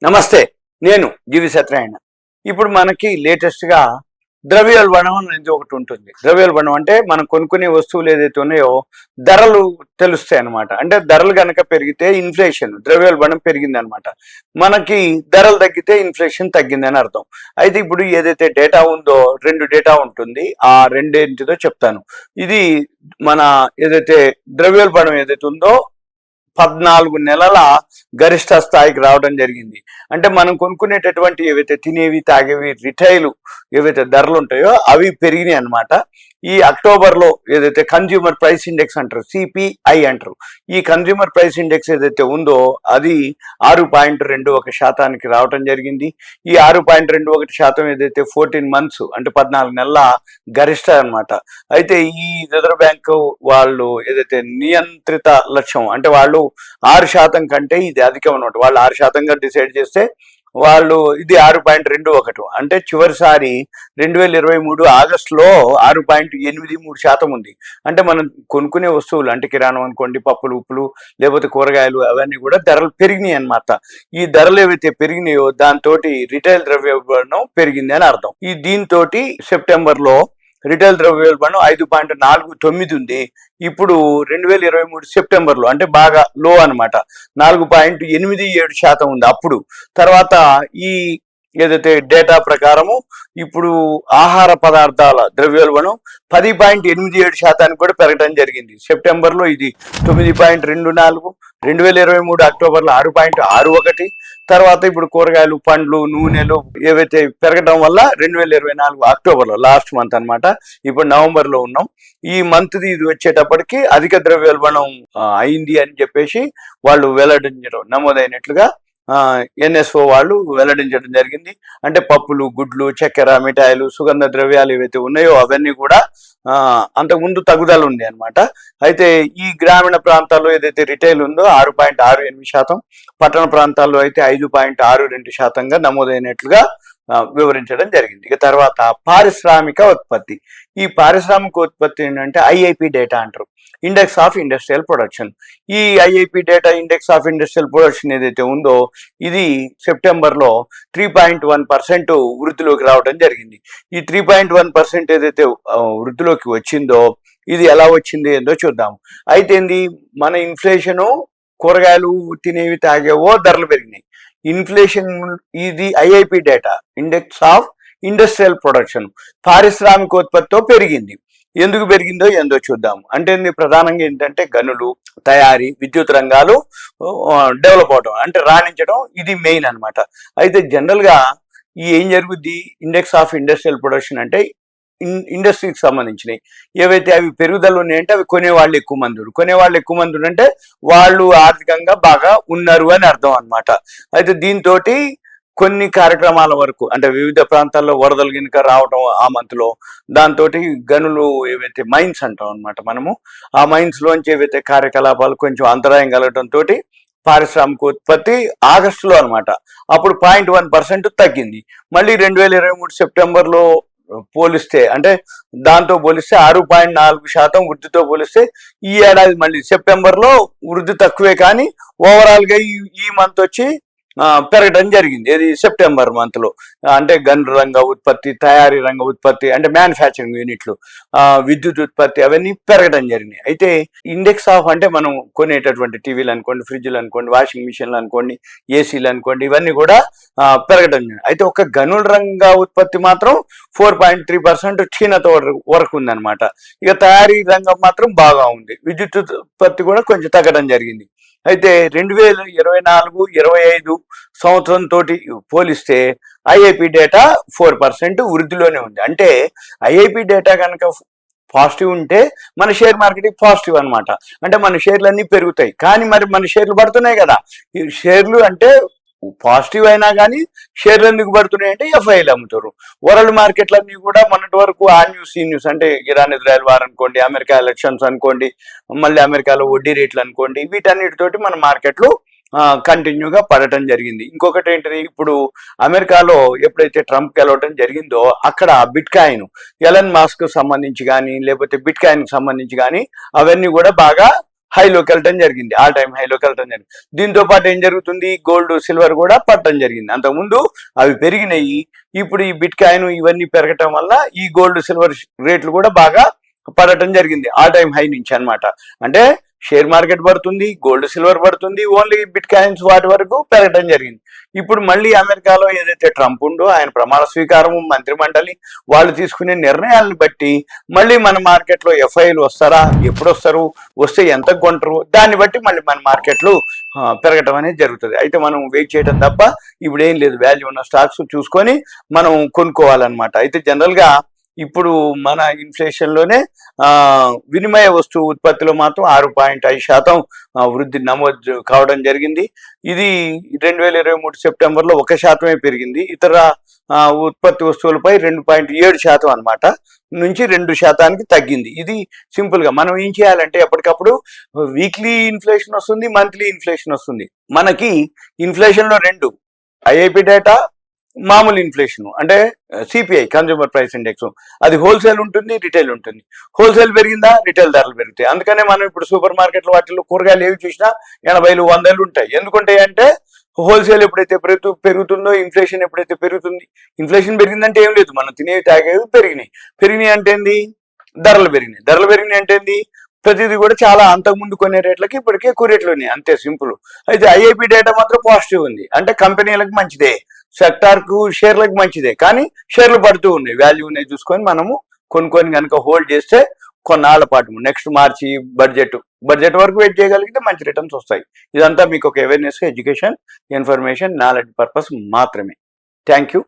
నమస్తే. నేను జీవి సత్యనారాయణ. ఇప్పుడు మనకి లేటెస్ట్‌గా ద్రవ్యోల్బణం అనేది ఒకటి ఉంటుంది. ద్రవ్యోల్బణం అంటే మనం కొనుక్కునే వస్తువులు ఏదైతే ఉన్నాయో ధరలు తెలుస్తాయన్నమాట. అంటే ధరలు గనక పెరిగితే ఇన్ఫ్లేషన్, ద్రవ్యోల్బణం పెరిగిందనమాట. మనకి ధరలు తగ్గితే ఇన్ఫ్లేషన్ తగ్గిందని అర్థం. అయితే ఇప్పుడు ఏదైతే డేటా ఉందో 2 డేటా ఉంటుంది. ఆ రెండేంటిదో చెప్తాను. ఇది మన ఏదైతే ద్రవ్యోల్బణం ఏదైతే ఉందో 14 నెలల గరిష్ట స్థాయికి రావడం జరిగింది. అంటే మనం కొనుక్కునేటటువంటి ఏవైతే తినేవి తాగేవి రిటైల్ ఏవైతే ధరలు ఉంటాయో అవి పెరిగినాయి అనమాట. ఈ అక్టోబర్లో ఏదైతే కన్జ్యూమర్ ప్రైస్ ఇండెక్స్ అంటారు, సిపిఐ అంటారు, ఈ కన్జ్యూమర్ ప్రైస్ ఇండెక్స్ ఏదైతే ఉందో అది 6.21% రావటం జరిగింది. ఈ 6.21% ఏదైతే 14 మంత్స్ అంటే 14 నెలల గరిష్ట అనమాట. అయితే ఈ రిజర్వ్ బ్యాంక్ వాళ్ళు ఏదైతే నియంత్రిత లక్ష్యం అంటే వాళ్ళు 6% కంటే ఇది అధికం అనమాట. వాళ్ళు 6%గా డిసైడ్ చేస్తే వాళ్ళు ఇది 6.21 అంటే చివరిసారి 2023 ఆగస్టులో 6.83% ఉంది. అంటే మనం కొనుక్కునే వస్తువులు అంటే కిరాణం అనుకోండి, పప్పులు ఉప్పులు లేకపోతే కూరగాయలు అవన్నీ కూడా ధరలు పెరిగినాయి అన్నమాట. ఈ ధరలు ఏవైతే పెరిగినాయో దాంతో రిటైల్ ద్రవ్యోల్బణం పెరిగింది అని అర్థం. ఈ దీంతో సెప్టెంబర్లో రిటైల్ ద్రవ్యోల్బణం 5.49 ఉంది. ఇప్పుడు 2023 సెప్టెంబర్లో అంటే బాగా లో అనమాట, 4.87% ఉంది అప్పుడు. తర్వాత ఈ ఏదైతే డేటా ప్రకారము ఇప్పుడు ఆహార పదార్థాల ద్రవ్యోల్బణం 10.87% కూడా పెరగడం జరిగింది. సెప్టెంబర్లో ఇది 9.24, 2023 అక్టోబర్లో 6.61, తర్వాత ఇప్పుడు కూరగాయలు, పండ్లు, నూనెలు ఏవైతే పెరగడం వల్ల 2024 అక్టోబర్లో లాస్ట్ మంత్ అనమాట, ఇప్పుడు నవంబర్లో ఉన్నాం. ఈ మంత్ ఇది వచ్చేటప్పటికి అధిక ద్రవ్యోల్బణం అయింది అని చెప్పేసి వాళ్ళు వెల్లడించడం నమోదైనట్లుగా ఎన్ఎస్ఓ వాళ్ళు వెల్లడించడం జరిగింది. అంటే పప్పులు, గుడ్లు, చక్కెర, మిఠాయిలు, సుగంధ ద్రవ్యాలు ఏవైతే ఉన్నాయో అవన్నీ కూడా అంతకుముందు తగ్గుదల ఉంది అనమాట. అయితే ఈ గ్రామీణ ప్రాంతాల్లో ఏదైతే రిటైల్ ఉందో 6.68%, పట్టణ ప్రాంతాల్లో అయితే 5.62%గా నమోదైనట్లుగా వివరించడం జరిగింది. ఇక తర్వాత పారిశ్రామిక ఉత్పత్తి. ఈ పారిశ్రామిక ఉత్పత్తి ఏంటంటే ఐఐపి డేటా అంటారు, ఇండెక్స్ ఆఫ్ ఇండస్ట్రియల్ ప్రొడక్షన్. ఈ IIP data index of industrial production ఏదైతే ఉందో ఇది సెప్టెంబర్లో 3.1% వృద్ధిలోకి రావడం జరిగింది. ఈ 3.1% ఏదైతే వృద్ధిలోకి వచ్చిందో ఇది ఎలా వచ్చింది ఏందో చూద్దాం. అయితే మన ఇన్ఫ్లేషను కూరగాయలు తినేవి తాగేవో ధరలు పెరిగినాయి. ఇన్ఫ్లేషన్ ఇది IIP data index of industrial production పారిశ్రామికోత్పత్తితో పెరిగింది. ఎందుకు పెరిగిందో ఏందో చూద్దాం. అంటే ప్రధానంగా ఏంటంటే గనులు, తయారీ, విద్యుత్ రంగాలు డెవలప్ అవడం అంటే రాణించడం ఇది మెయిన్ అనమాట. అయితే జనరల్గా ఏం జరుగుద్ది, ఇండెక్స్ ఆఫ్ ఇండస్ట్రియల్ ప్రొడక్షన్ అంటే ఇండస్ట్రీకి సంబంధించినవి ఏవైతే అవి పెరుగుదల ఉన్నాయంటే అవి కొనేవాళ్ళు ఎక్కువ మంది అంటే వాళ్ళు ఆర్థికంగా బాగా ఉన్నారు అని అర్థం అనమాట. అయితే దీంతో కొన్ని కార్యక్రమాల వరకు అంటే వివిధ ప్రాంతాల్లో వరదలు గినక రావటం ఆ మంత్లో, దాంతో గనులు ఏవైతే మైన్స్ అంటాం అనమాట మనము, ఆ మైన్స్ లోంచి ఏవైతే కార్యకలాపాలు కొంచెం అంతరాయం కలగడంతో పారిశ్రామిక ఉత్పత్తి ఆగస్టులో అనమాట అప్పుడు 0.1% తగ్గింది. మళ్ళీ 2023 సెప్టెంబర్లో పోలిస్తే అంటే దాంతో పోలిస్తే 6.4% వృద్ధితో పోలిస్తే ఈ ఏడాది మళ్ళీ సెప్టెంబర్లో వృద్ధి తక్కువే, కానీ ఓవరాల్గా ఈ మంత్ వచ్చి పెరగడం జరిగింది. ఇది సెప్టెంబర్ మంత్లో. అంటే గన్ రంగ ఉత్పత్తి, తయారీ రంగ ఉత్పత్తి అంటే మ్యానుఫ్యాక్చరింగ్ యూనిట్లు, విద్యుత్ ఉత్పత్తి అవన్నీ పెరగడం జరిగినాయి. అయితే ఇండెక్స్ ఆఫ్ అంటే మనం కొనేటటువంటి టీవీలు అనుకోండి, ఫ్రిడ్జ్లు అనుకోండి, వాషింగ్ మిషన్లు అనుకోండి, ఏసీలు అనుకోండి, ఇవన్నీ కూడా పెరగడం జరిగింది. అయితే ఒక గనుల రంగ ఉత్పత్తి మాత్రం 4.3% క్షీణత వరకు ఉందన్నమాట. ఇక తయారీ రంగం మాత్రం బాగా ఉంది. విద్యుత్ ఉత్పత్తి కూడా కొంచెం తగ్గడం జరిగింది. అయితే 2024-25 సంవత్సరంతో పోలిస్తే ఐఐపి డేటా 4% వృద్ధిలోనే ఉంది. అంటే ఐఐపి డేటా కనుక పాజిటివ్ ఉంటే మన షేర్ మార్కెట్ పాజిటివ్ అనమాట. అంటే మన షేర్లు అన్నీ పెరుగుతాయి. కానీ మరి మన షేర్లు పడుతున్నాయి కదా, ఈ షేర్లు అంటే పాజిటివ్ అయినా కానీ షేర్లు ఎందుకు పడుతున్నాయి అంటే ఎఫ్ఐలు అమ్ముతారు. వరల్డ్ మార్కెట్లన్నీ కూడా మొన్నటి వరకు ఆ న్యూస్ ఈ న్యూస్ అంటే ఇరాన్ ఇజ్రాయెల్ వార్ అనుకోండి, అమెరికా ఎలక్షన్స్ అనుకోండి, మళ్ళీ అమెరికాలో వడ్డీ రేట్లు అనుకోండి, వీటన్నిటితోటి మన మార్కెట్లు కంటిన్యూగా పడటం జరిగింది. ఇంకొకటి ఏంటిది, ఇప్పుడు అమెరికాలో ఎప్పుడైతే ట్రంప్ గెలవడం జరిగిందో అక్కడ బిట్ కాయిన్ ఎలన్ మాస్క్ సంబంధించి కానీ లేకపోతే బిట్ కాయిన్ సంబంధించి కానీ అవన్నీ కూడా బాగా హైలోకి వెళ్ళటం జరిగింది, ఆల్ టైమ్ హైలోకి వెళ్ళటం జరిగింది. దీంతో పాటు ఏం జరుగుతుంది, గోల్డ్ సిల్వర్ కూడా పడటం జరిగింది. అంతకుముందు అవి పెరిగినాయి, ఇప్పుడు ఈ బిట్ కాయిన్ ఇవన్నీ పెరగటం వల్ల ఈ గోల్డ్ సిల్వర్ రేట్లు కూడా బాగా పడటం జరిగింది, ఆల్ టైమ్ హై నుంచి అన్నమాట. అంటే షేర్ మార్కెట్ పడుతుంది, గోల్డ్ సిల్వర్ పడుతుంది, ఓన్లీ బిట్ కాయిన్స్ వాటి వరకు పెరగడం జరిగింది. ఇప్పుడు మళ్ళీ అమెరికాలో ఏదైతే ట్రంప్ ఉందో ఆయన ప్రమాణ స్వీకారం, మంత్రి మండలి వాళ్ళు తీసుకునే నిర్ణయాలను బట్టి మళ్ళీ మన మార్కెట్లో ఎఫ్ఐలు వస్తారా, ఎప్పుడు వస్తారు, వస్తే ఎంత కొంటారు, దాన్ని బట్టి మళ్ళీ మన మార్కెట్లు పెరగటం అనేది జరుగుతుంది. అయితే మనం వెయిట్ చేయడం తప్ప ఇప్పుడు ఏం లేదు, వాల్యూ ఉన్న స్టాక్స్ చూసుకొని మనం కొనుక్కోవాలన్నమాట. అయితే జనరల్గా ఇప్పుడు మన ఇన్ఫ్లేషన్లోనే వినిమయ వస్తువు ఉత్పత్తిలో మాత్రం 6.5% వృద్ధి నమోదు కావడం జరిగింది. ఇది 2023 సెప్టెంబర్లో 1% పెరిగింది. ఇతర ఉత్పత్తి వస్తువులపై 2.7% అనమాట నుంచి 2% తగ్గింది. ఇది సింపుల్గా మనం ఏం చేయాలంటే ఎప్పటికప్పుడు వీక్లీ ఇన్ఫ్లేషన్ వస్తుంది, మంత్లీ ఇన్ఫ్లేషన్ వస్తుంది. మనకి ఇన్ఫ్లేషన్లో రెండు, ఐఐపి డేటా, మామూలు ఇన్ఫ్లేషన్ అంటే సిపిఐ కన్జ్యూమర్ ప్రైస్ ఇండెక్స్, అది హోల్సేల్ ఉంటుంది, రిటైల్ ఉంటుంది. హోల్సేల్ పెరిగిందా రిటైల్ ధరలు పెరుగుతాయి. అందుకనే మనం ఇప్పుడు సూపర్ మార్కెట్లో వాటిల్లో కూరగాయలు ఏవి చూసినా 80లు 100లు ఉంటాయి. ఎందుకుంటాయి అంటే హోల్సేల్ ఎప్పుడైతే పెరుగుతుందో, ఇన్ఫ్లేషన్ ఎప్పుడైతే పెరుగుతుంది, ఇన్ఫ్లేషన్ పెరిగిందంటే ఏం లేదు, మనం తినేవి తాగేవి పెరిగినాయి అంటే ఏంది, ధరలు పెరిగినాయి అంటే ఏంది, ప్రతిదీ కూడా చాలా అంతకుముందు కొనే రేట్లకి ఇప్పటికే ఎక్కువ రేట్లు ఉన్నాయి, అంతే సింపుల్. అయితే ఐఐపి డేటా మాత్రం పాజిటివ్ ఉంది, అంటే కంపెనీలకు మంచిదే, సెక్టార్కు షేర్లకు మంచిదే, కానీ షేర్లు పడుతూ ఉన్నాయి, వాల్యూ ఉన్నాయి చూసుకొని మనము కొనుక్కొని కనుక హోల్డ్ చేస్తే కొన్నాళ్ళ పాటు నెక్స్ట్ మార్చి బడ్జెట్ వరకు వెయిట్ చేయగలిగితే మంచి రిటర్న్స్ వస్తాయి. ఇదంతా మీకు ఒక awareness, education, information, knowledge purpose మాత్రమే. Thank you.